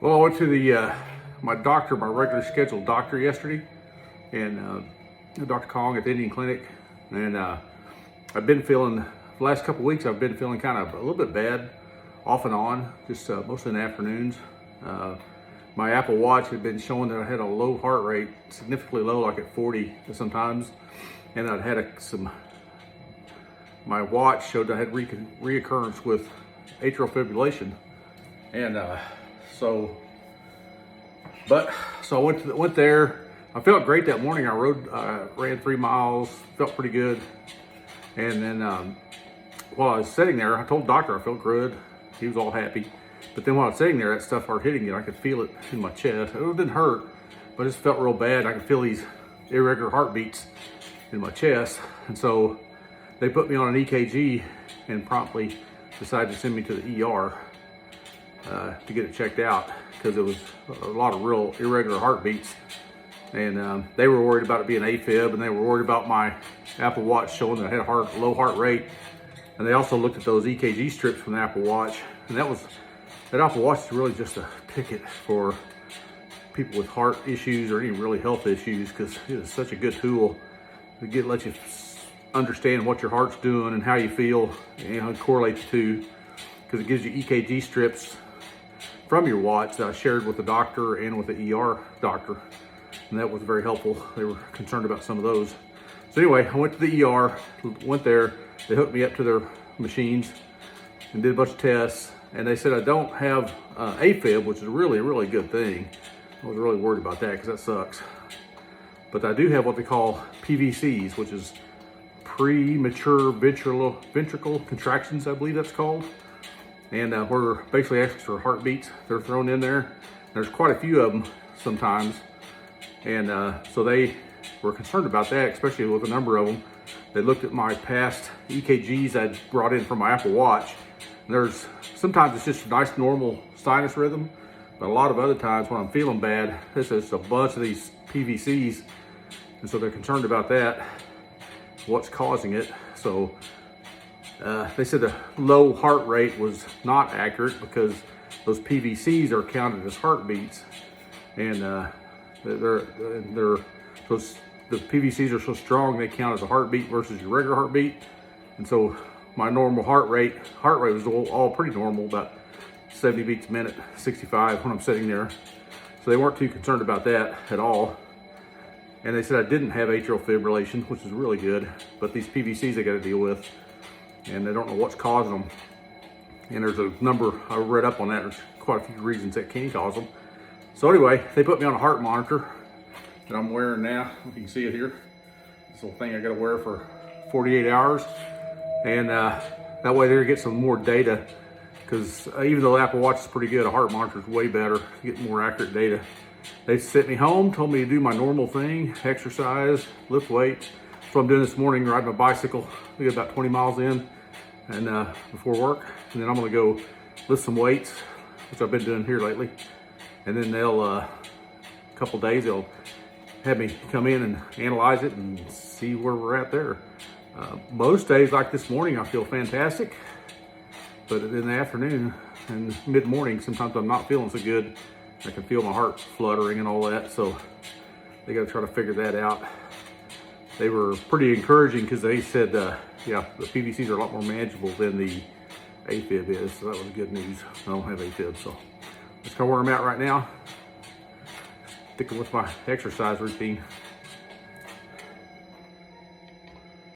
Well, I went to the my doctor, my regular scheduled doctor yesterday, and Dr. Kong at the Indian Clinic, and I've been feeling the last couple of weeks. I've been feeling kind of a little bit bad, off and on, just mostly in the afternoons. My Apple Watch had been showing that I had a low heart rate, significantly low, like at 40 sometimes, and I'd had my watch showed I had reoccurrence with atrial fibrillation, and so I went there. I felt great that morning. I ran 3 miles, felt pretty good, and then while I was sitting there, I told the doctor I felt good. He was all happy. But then while I was sitting there, that stuff started hitting me. I could feel it in my chest. It didn't hurt, but it just felt real bad. I could feel these irregular heartbeats in my chest. And so they put me on an EKG and promptly decided to send me to the ER to get it checked out, because it was a lot of real irregular heartbeats. And they were worried about it being AFib, and they were worried about my Apple Watch showing that I had a low heart rate. And they also looked at those EKG strips from the Apple Watch, and that Apple Watch is really just a ticket for people with heart issues or any really health issues, because it is such a good tool to let you understand what your heart's doing and how you feel, and how it correlates to, because it gives you EKG strips from your watch that I shared with the doctor and with the ER doctor, and that was very helpful. They were concerned about some of those. So anyway, I went to the ER, went there, they hooked me up to their machines and did a bunch of tests, and they said I don't have AFib, which is really, really good thing. I was really worried about that because that sucks. But I do have what they call PVCs, which is Premature Ventricular Contractions, I believe that's called. And where basically extra heartbeats, they're thrown in there. There's quite a few of them sometimes. And so they were concerned about that, especially with a number of them. They looked at my past EKGs I'd brought in from my Apple Watch. And sometimes it's just a nice normal sinus rhythm, but a lot of other times when I'm feeling bad, this is a bunch of these PVCs. And so they're concerned about that, what's causing it. So they said the low heart rate was not accurate because those PVCs are counted as heartbeats, and the PVCs are so strong they count as a heartbeat versus your regular heartbeat. And so my normal heart rate was all pretty normal, about 70 beats a minute, 65 when I'm sitting there. So they weren't too concerned about that at all. And they said I didn't have atrial fibrillation, which is really good, but these PVCs I got to deal with, and they don't know what's causing them. And there's a number, I read up on that, there's quite a few reasons that can cause them. So anyway, they put me on a heart monitor that I'm wearing now. You can see it here. This little thing I got to wear for 48 hours. And that way they're get some more data, because even though the Apple Watch is pretty good, a heart monitor is way better to get more accurate data. They sent me home, told me to do my normal thing, exercise, lift weights. That's what I'm doing this morning, riding my bicycle. We get about 20 miles in and before work. And then I'm gonna go lift some weights, which I've been doing here lately. And then a couple days, they'll have me come in and analyze it and see where we're at there. Most days, like this morning, I feel fantastic. But in the afternoon and mid-morning, sometimes I'm not feeling so good. I can feel my heart fluttering and all that. So they got to try to figure that out. They were pretty encouraging because they said, yeah, the PVCs are a lot more manageable than the AFib is. So that was good news. I don't have AFib, so that's kind of where I'm at right now. Sticking with my exercise routine.